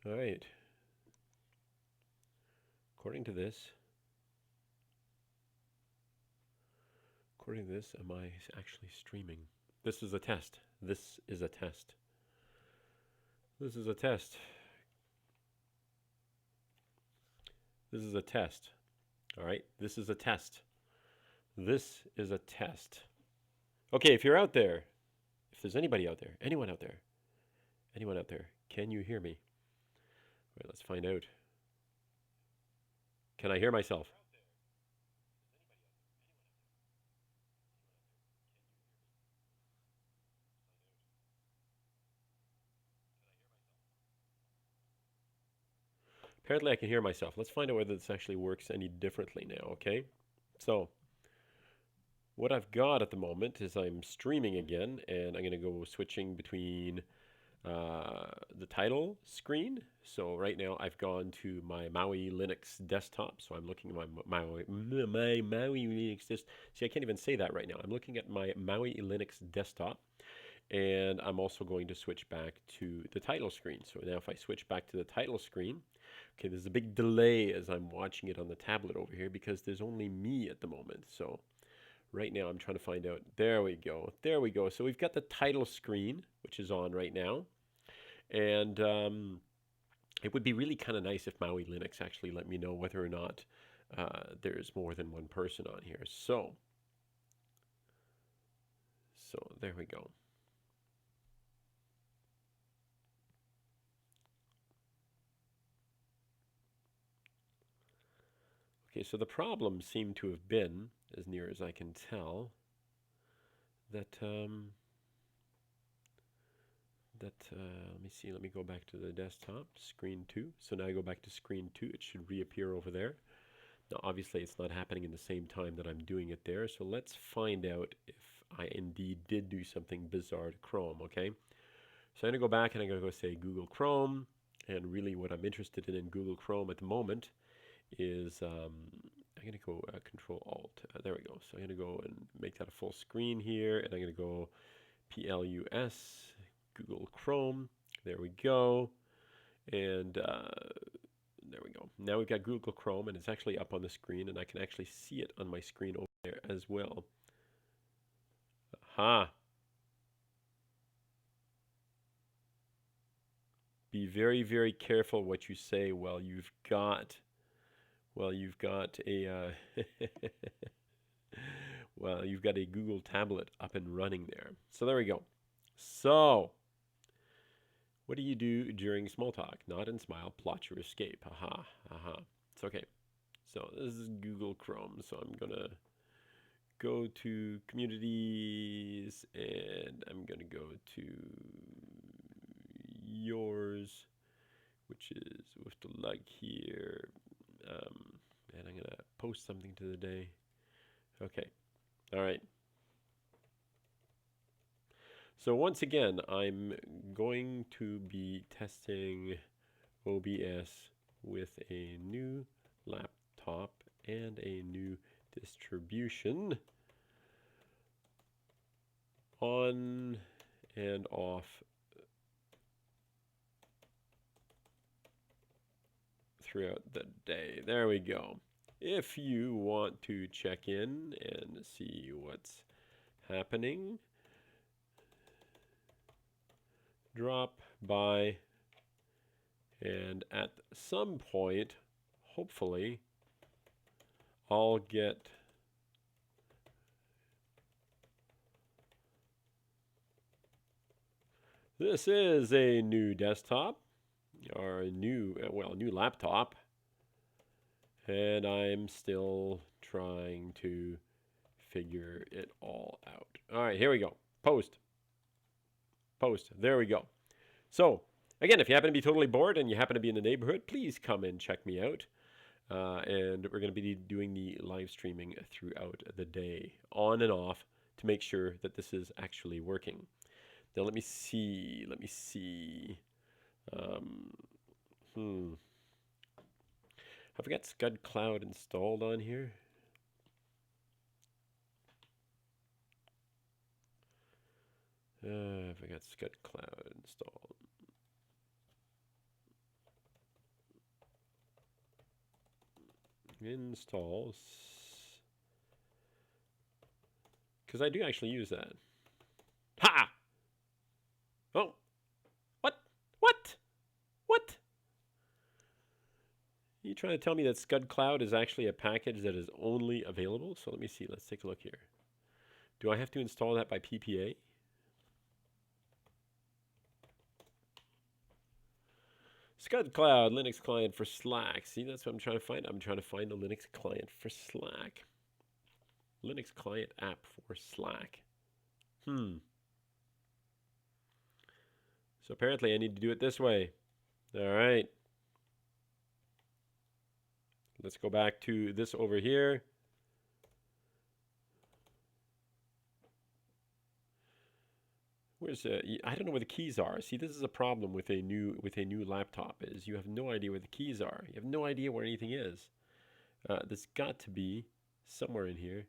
All right. According to this, am I actually streaming? This is a test. This is a test. This is a test. This is a test. All right. This is a test. This is a test. Okay, if you're out there, if there's anybody out there, anyone out there, can you hear me? All right, let's find out. Can I hear myself? Apparently I can hear myself. Let's find out whether this actually works any differently now, okay? So, what I've got at the moment is I'm streaming again, and I'm going to go switching between the title screen. So right now I've gone to my Maui Linux desktop. So I'm looking at my Maui Linux See, I can't even say that right now. I'm looking at my Maui Linux desktop, and I'm also going to switch back to the title screen. So now if I switch back to the title screen, okay, there's a big delay as I'm watching it on the tablet over here because there's only me at the moment. So right now I'm trying to find out. There we go. There we go. So we've got the title screen, which is on right now. And it would be really kind of nice if Maui Linux actually let me know whether or not there's more than one person on here. So there we go. Okay, so the problem seemed to have been, as near as I can tell, that let me see, let me go back to the desktop, screen 2. So now I go back to screen 2, it should reappear over there. Now obviously it's not happening in the same time that I'm doing it there, so let's find out if I indeed did do something bizarre to Chrome, okay? So I'm going to go back and I'm going to go say Google Chrome, and really what I'm interested in Google Chrome at the moment is I'm going to go Control Alt. There we go. So I'm going to go and make that a full screen here, and I'm going to go PLUS Google Chrome. There we go. And there we go. Now we've got Google Chrome, and it's actually up on the screen, and I can actually see it on my screen over there as well. Aha. Be very, very careful what you say while you've got a well, you've got a Google tablet up and running there. So there we go. So, what do you do during small talk? Nod and smile, plot your escape. Aha, aha. It's okay. So this is Google Chrome. So I'm gonna go to communities, and I'm gonna go to yours, which is with the like here. And I'm gonna post something to the day. Okay. All right. So once again, I'm going to be testing OBS with a new laptop and a new distribution, on and off throughout the day. There we go. If you want to check in and see what's happening, drop by, and at some point, hopefully, I'll get this is a new desktop, or a new laptop, and I'm still trying to figure it all out. All right, here we go. Post. There we go. So, again, if you happen to be totally bored and you happen to be in the neighborhood, please come and check me out. And we're going to be doing the live streaming throughout the day, on and off, to make sure that this is actually working. Now, let me see. Have I got Scud Cloud installed on here? Have I got Scud Cloud installed? Installs. Because I do actually use that. Ha! Oh. What? What? What? Are you trying to tell me that Scud Cloud is actually a package that is only available? So let me see. Let's take a look here. Do I have to install that by PPA? Scud Cloud, Linux client for Slack. See, that's what I'm trying to find. I'm trying to find a Linux client for Slack. Linux client app for Slack. So apparently I need to do it this way. All right. Let's go back to this over here. Where's I don't know where the keys are. See, this is a problem with a new laptop is you have no idea where the keys are. You have no idea where anything is. There's got to be somewhere in here.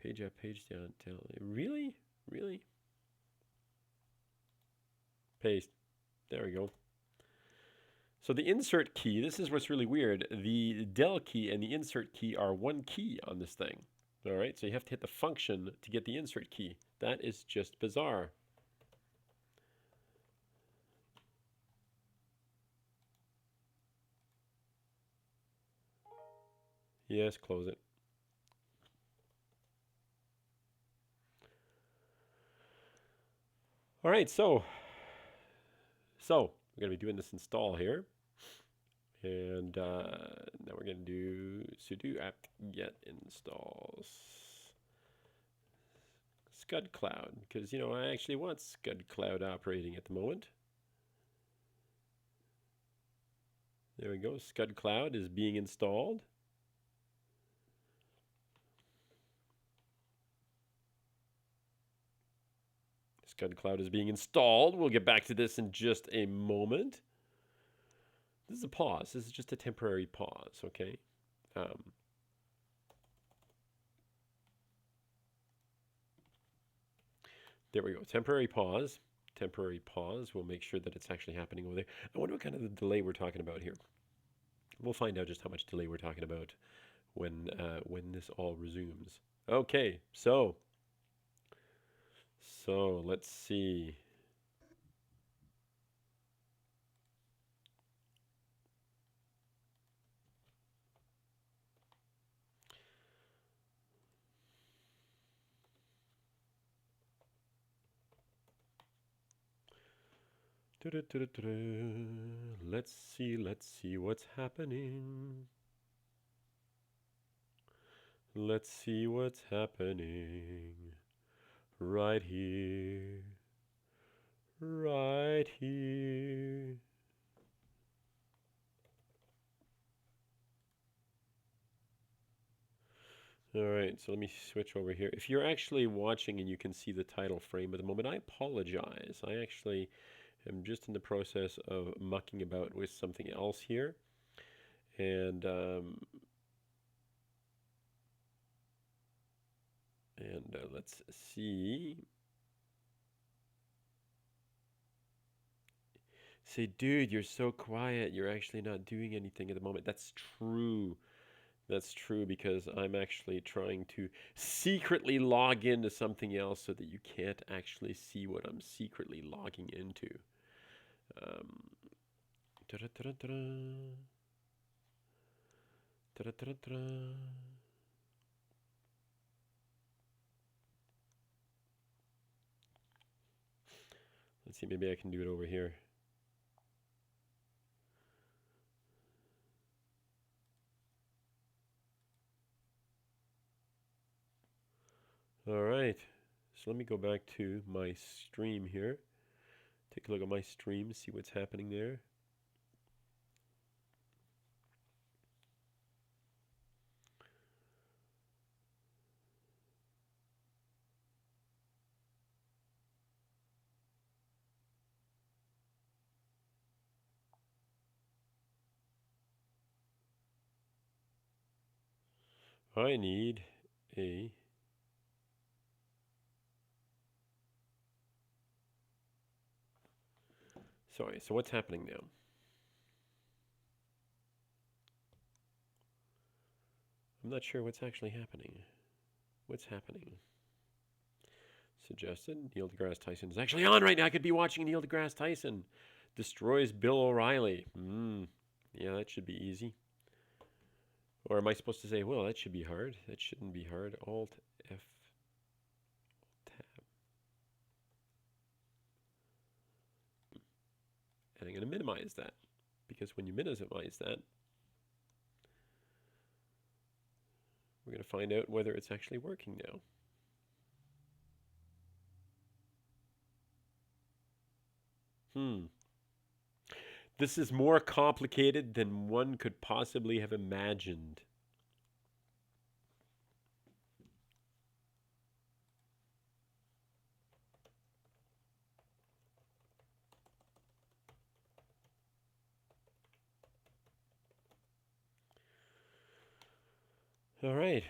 Page up, page down. Really? Really? Paste. There we go. So the insert key, this is what's really weird. The del key and the insert key are one key on this thing. All right, so you have to hit the function to get the insert key. That is just bizarre. Yes, close it. All right, so we're going to be doing this install here. And now we're going to do sudo apt-get installs Scud Cloud, because, you know, I actually want Scud Cloud operating at the moment. There we go. Scud Cloud is being installed. Scud Cloud is being installed. We'll get back to this in just a moment. This is a pause. This is just a temporary pause, okay? There we go. Temporary pause. Temporary pause. We'll make sure that it's actually happening over there. I wonder what kind of delay we're talking about here. We'll find out just how much delay we're talking about when this all resumes. Okay, so let's see. Let's see what's happening. Let's see what's happening right here. Right here. All right, so let me switch over here. If you're actually watching and you can see the title frame at the moment, I apologize. I actually am just in the process of mucking about with something else here. And let's see. Say, dude, you're so quiet. You're actually not doing anything at the moment. That's true. That's true because I'm actually trying to secretly log into something else so that you can't actually see what I'm secretly logging into. Let's see, maybe I can do it over here. All right, so let me go back to my stream here. Take a look at my stream, see what's happening there. I need a sorry, so what's happening now? I'm not sure what's actually happening. What's happening? Suggested Neil deGrasse Tyson is actually on right now. I could be watching Neil deGrasse Tyson. Destroys Bill O'Reilly. Yeah, that should be easy. Or am I supposed to say, well, that should be hard? That shouldn't be hard. Alt F tab. And I'm going to minimize that. Because when you minimize that, we're going to find out whether it's actually working now. This is more complicated than one could possibly have imagined. All right.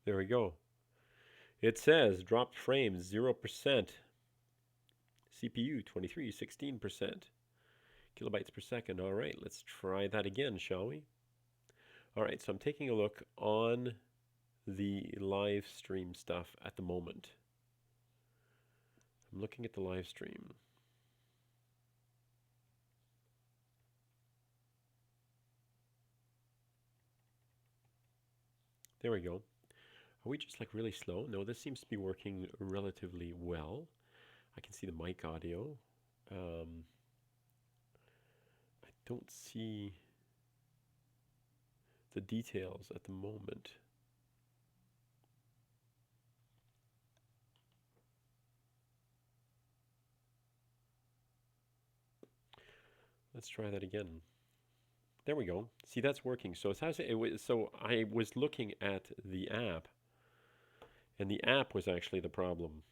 There we go. It says dropped frames 0%. CPU 23, 16%. Kilobytes per second. All right, let's try that again, shall we? All right, so I'm taking a look on the live stream stuff at the moment. I'm looking at the live stream. There we go. Are we just like really slow? No, this seems to be working relatively well. I can see the mic audio. I don't see the details at the moment. Let's try that again. There we go. See, that's working. So I was looking at the app, and the app was actually the problem.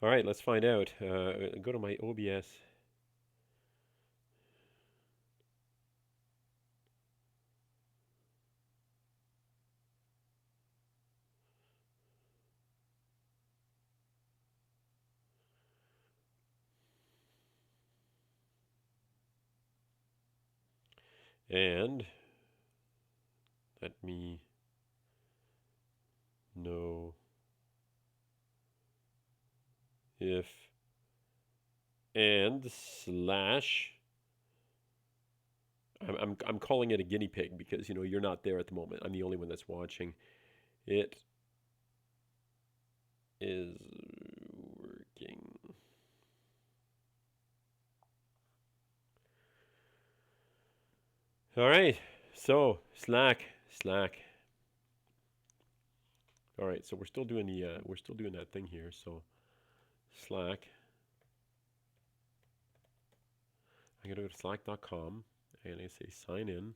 All right, let's find out. Go to my OBS. And let me know if and slash I'm calling it a guinea pig because you're not there at the moment. I'm the only one that's watching. It is working. All right. So Slack. All right. So we're still doing that thing here. So Slack. I'm gonna go to slack.com and I say sign in.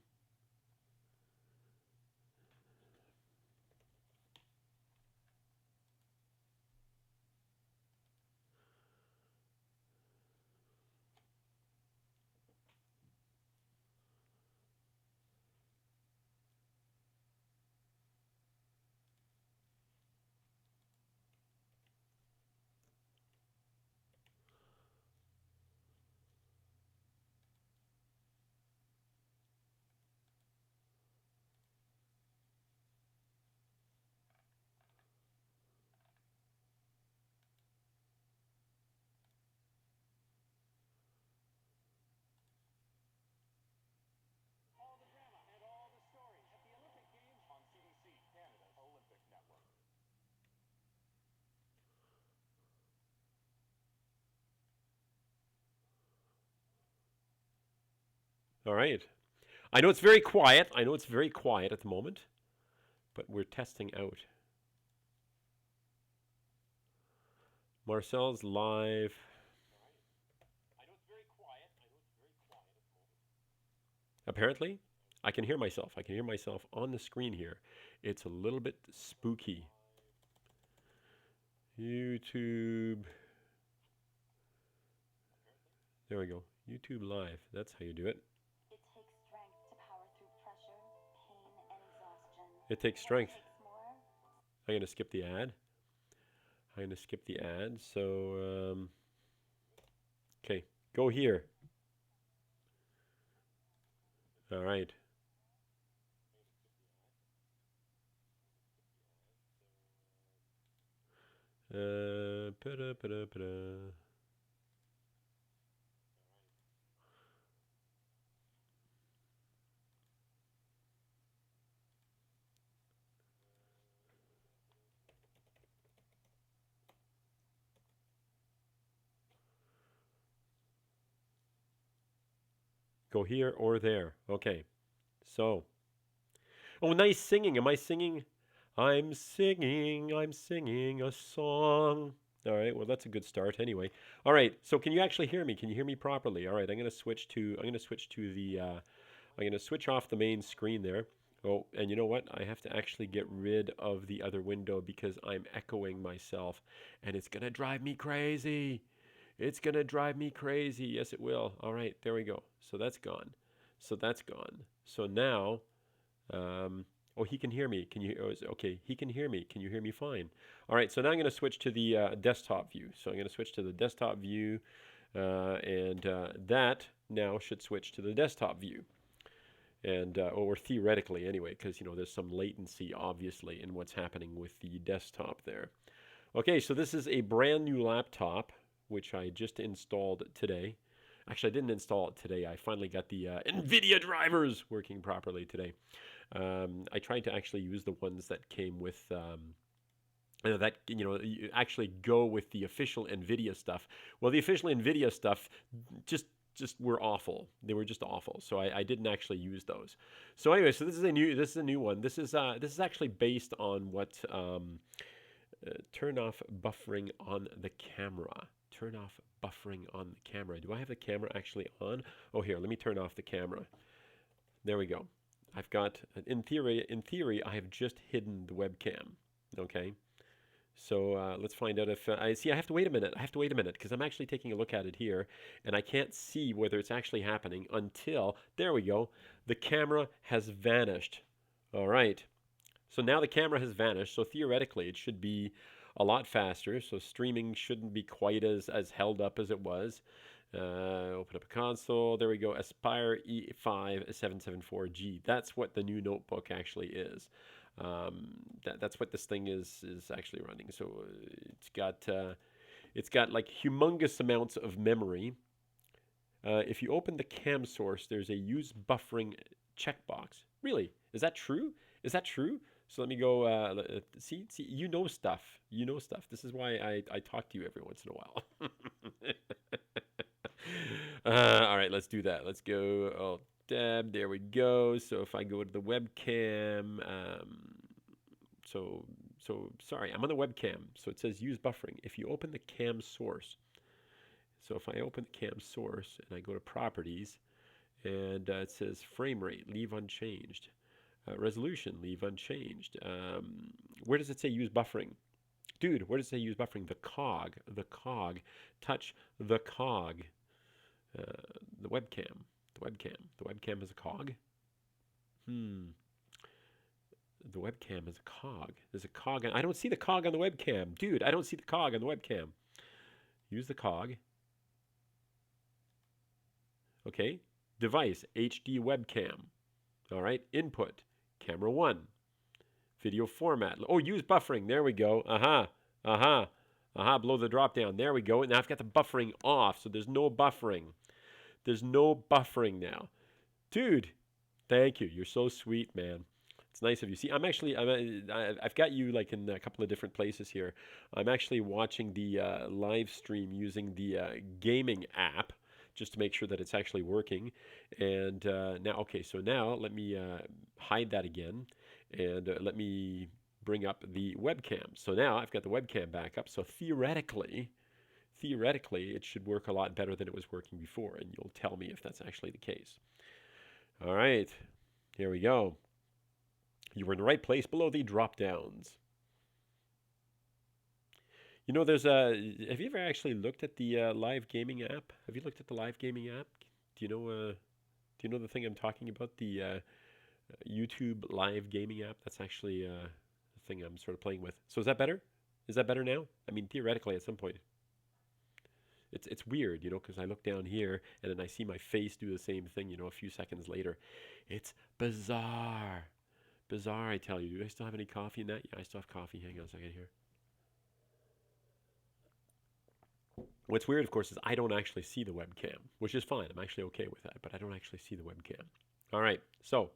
All right. I know it's very quiet. I know it's very quiet at the moment, but we're testing out. Marcel's live. Apparently, I can hear myself. I can hear myself on the screen here. It's a little bit spooky. YouTube. There we go. YouTube live. That's how you do it. It takes strength. I'm going to skip the ad. I'm going to skip the ad. So, okay, go here. All right. Go here or there. Okay. So, oh, nice singing. Am I singing? I'm singing a song. All right, well that's a good start anyway. All right, so can you actually hear me? Can you hear me properly? All right, I'm going to switch to the I'm going to switch off the main screen there. Oh, and you know what? I have to actually get rid of the other window because I'm echoing myself and it's going to drive me crazy. It's going to drive me crazy. Yes, it will. All right, there we go. So that's gone. So that's gone. So now oh, he can hear me. Can you? Oh, okay, he can hear me. Can you hear me fine? All right, so now I'm going to switch to the desktop view. So I'm going to switch to the desktop view, and that now should switch to the desktop view. And or theoretically anyway, because you know there's some latency obviously in what's happening with the desktop there. Okay, so this is a brand new laptop which I just installed today. Actually, I didn't install it today. I finally got the NVIDIA drivers working properly today. I tried to actually use the ones that came with that you actually go with the official NVIDIA stuff. Well, the official NVIDIA stuff just were awful. They were just awful. So I didn't actually use those. So anyway, so this is a new one. This is actually based on what turn off buffering on the camera. Turn off buffering on the camera. Do I have the camera actually on? Oh, here, let me turn off the camera. There we go. I've got, in theory, I have just hidden the webcam. Okay. So let's find out if I see. I have to wait a minute. I have to wait a minute because I'm actually taking a look at it here, and I can't see whether it's actually happening until there we go. The camera has vanished. All right. So now the camera has vanished. So theoretically, it should be a lot faster. So streaming shouldn't be quite as held up as it was. Open up a console. There we go. Aspire E5 774G. That's what the new notebook actually is. That's what this thing is actually running. So it's got like humongous amounts of memory. If you open the cam source, there's a use buffering checkbox. Really? Is that true? Is that true? So let me go. See, you know stuff. You know stuff. This is why I talk to you every once in a while. All right, let's do that. Let's go. Oh, tab. There we go. So if I go to the webcam, so sorry, I'm on the webcam. So it says use buffering. If you open the cam source, so if I open the cam source and I go to properties, and it says frame rate, leave unchanged. Resolution, leave unchanged. Where does it say use buffering? Dude, where does it say use buffering? The cog. Touch the cog. The webcam has a cog. The webcam is a cog. There's a cog. I don't see the cog on the webcam. Dude, I don't see the cog on the webcam. Use the cog. Okay. Device, HD webcam. All right. Input, camera 1. Video format. Oh, use buffering. There we go. Below the drop down. There we go. And now I've got the buffering off. So there's no buffering. There's no buffering now. Dude, thank you. You're so sweet, man. It's nice of you. See, I've got you like in a couple of different places here. I'm actually watching the live stream using the gaming app just to make sure that it's actually working. And now, okay, so now let me hide that again. And let me bring up the webcam. So now I've got the webcam back up. So theoretically, it should work a lot better than it was working before, and you'll tell me if that's actually the case. All right, here we go. You were in the right place below the drop downs. You know, there's a. Have you ever actually looked at the live gaming app? Have you looked at the live gaming app? Do you know? Do you know the thing I'm talking about? The YouTube live gaming app. That's actually the thing I'm sort of playing with. So is that better? Is that better now? I mean, theoretically, at some point. It's weird, you know, because I look down here and then I see my face do the same thing, you know, a few seconds later. It's bizarre. Bizarre, I tell you. Do I still have any coffee in that? Yeah, I still have coffee. Hang on a second here. What's weird, of course, is I don't actually see the webcam, which is fine. I'm actually okay with that, but I don't actually see the webcam. All right, so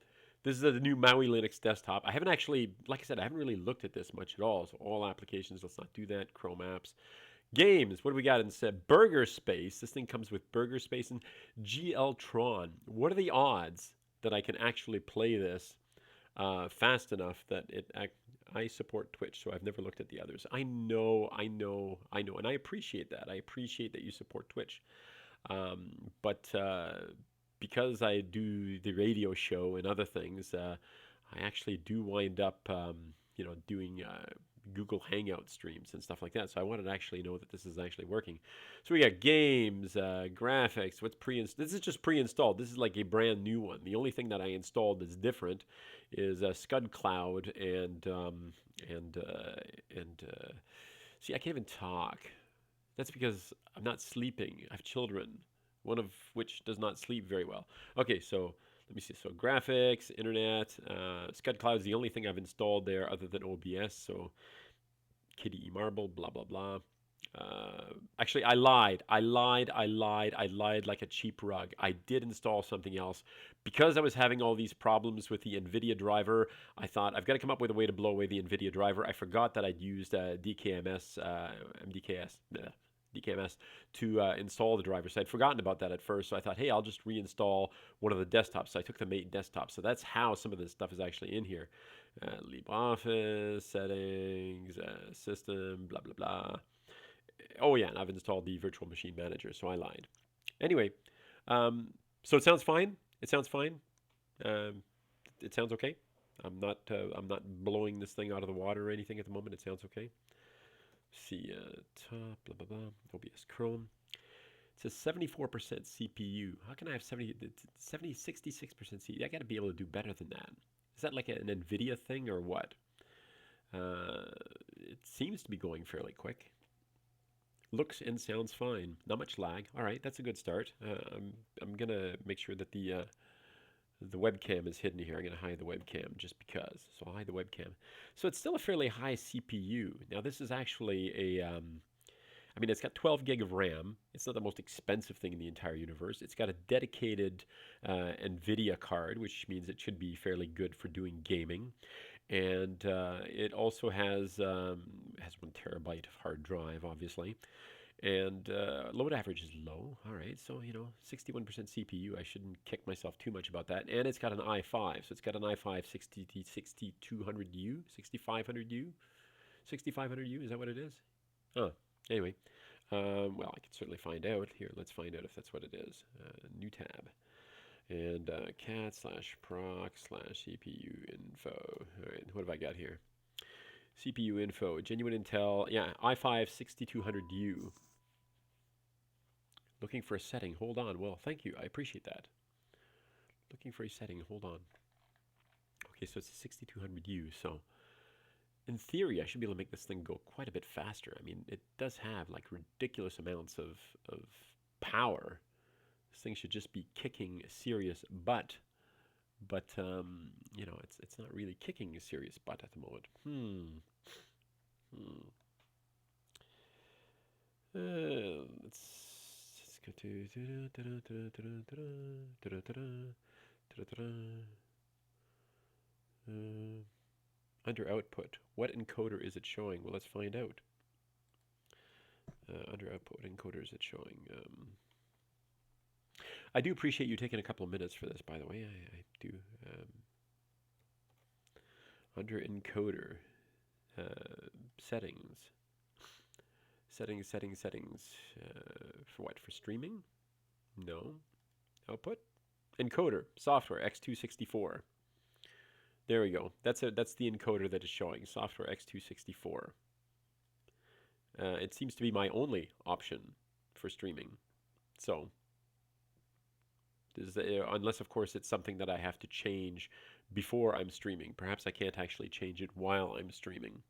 this is the new Maui Linux desktop. I haven't actually, like I said, I haven't really looked at this much at all. So all applications, let's not do that. Chrome apps. Games, what do we got instead? Burger Space. This thing comes with Burger Space and GL Tron. What are the odds that I can actually play this fast enough that I support Twitch, so I've never looked at the others. I know, and I appreciate that. I appreciate that you support Twitch. But because I do the radio show and other things, I actually do wind up, you know, doing Google Hangout streams and stuff like that. So I wanted to actually know that this is actually working. So we got games, graphics. What's This is just pre-installed. This is like a brand new one. The only thing that I installed that's different is Scud Cloud and see, I can't even talk. That's because I'm not sleeping. I have children, one of which does not sleep very well. Okay, so let me see. So graphics, internet, Scud Cloud is the only thing I've installed there other than OBS. So Kitty E Marble, blah, blah, blah. Actually, I lied like a cheap rug. I did install something else. Because I was having all these problems with the NVIDIA driver, I thought I've got to come up with a way to blow away the NVIDIA driver. I forgot that I'd used DKMS to install the driver. So I'd forgotten about that at first. So I thought, hey, I'll just reinstall one of the desktops. So I took the Mate desktop. So that's how some of this stuff is actually in here. LibreOffice, settings, system, blah, blah, blah. Oh, yeah, and I've installed the virtual machine manager, so I lied. Anyway, so it sounds fine. It sounds fine. It sounds okay. I'm not blowing this thing out of the water or anything at the moment. It sounds okay. See, top, blah, blah, blah. OBS Chrome. It says 74% CPU. How can I have 66% CPU? I got to be able to do better than that. Is that like an NVIDIA thing or what? It seems to be going fairly quick. Looks and sounds fine. Not much lag. All right, that's a good start. I'm gonna make sure that the webcam is hidden here. I'm gonna hide the webcam just because. So I'll hide the webcam. So it's still a fairly high CPU. Now this is actually a, I mean, it's got 12 gig of RAM. It's not the most expensive thing in the entire universe. It's got a dedicated NVIDIA card, which means it should be fairly good for doing gaming. And it also has 1 terabyte of hard drive, obviously. And load average is low. All right, so, you know, 61% CPU. I shouldn't kick myself too much about that. And it's got an i5. So it's got an i5 6200U, 6500U. 6500U, is that what it is? Oh, anyway. Well, I can certainly find out. Here, let's find out if that's what it is. New tab. And cat/proc/CPU info. All right, what have I got here? CPU info, genuine Intel, yeah, i5 6200U. Looking for a setting, hold on. Well, thank you, I appreciate that. Looking for a setting, hold on. Okay, so it's a 6200U, so in theory, I should be able to make this thing go quite a bit faster. I mean, it does have like ridiculous amounts of power. This thing should just be kicking serious butt, but you know, it's not really kicking a serious butt at the moment. Let's go to under output. What encoder is it showing? Well, let's find out. Under output, what encoder is it showing? I do appreciate you taking a couple of minutes for this, by the way. I do. Under encoder. Settings. Settings. For what? For streaming? No. Output? Encoder. Software X264. There we go. That's the encoder that is showing. Software X264. It seems to be my only option for streaming. So, unless of course it's something that I have to change before I'm streaming. Perhaps I can't actually change it while I'm streaming.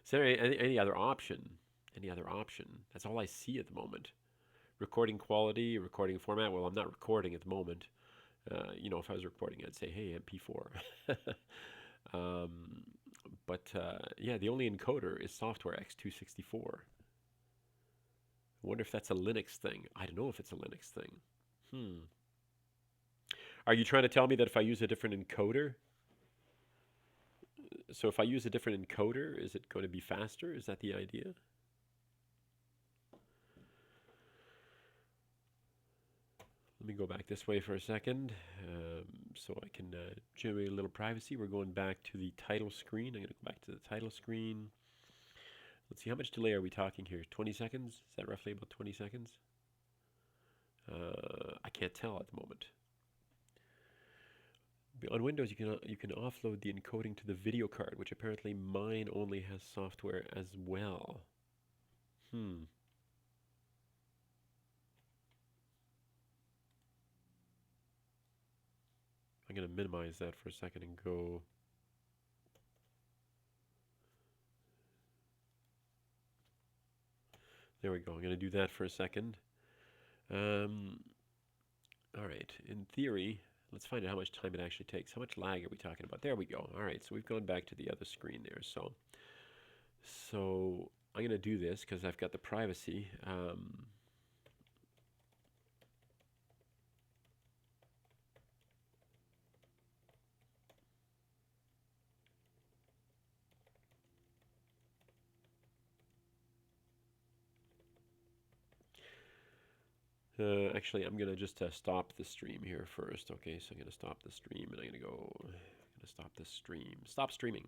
Is there any other option? Any other option? That's all I see at the moment. Recording quality, recording format. Well, I'm not recording at the moment. You know, if I was recording, I'd say, hey, MP4. Yeah, the only encoder is software X264. I wonder if that's a Linux thing. I don't know if it's a Linux thing. Are you trying to tell me that if I use a different encoder? So if I use a different encoder, is it going to be faster? Is that the idea? Let me go back this way for a second so I can generate a little privacy. We're going back to the title screen. I'm going to go back to the title screen. Let's see, how much delay are we talking here? 20 seconds? Is that roughly about 20 seconds? I can't tell at the moment. On Windows, you can offload the encoding to the video card, which apparently mine only has software as well. I'm going to minimize that for a second and go. There we go. I'm going to do that for a second. All right. In theory, let's find out how much time it actually takes. How much lag are we talking about? There we go. All right. So we've gone back to the other screen there. So I'm going to do this because I've got the privacy. Actually, I'm going to just stop the stream here first. Okay, so I'm going to stop the stream and I'm going to stop the stream. Stop streaming.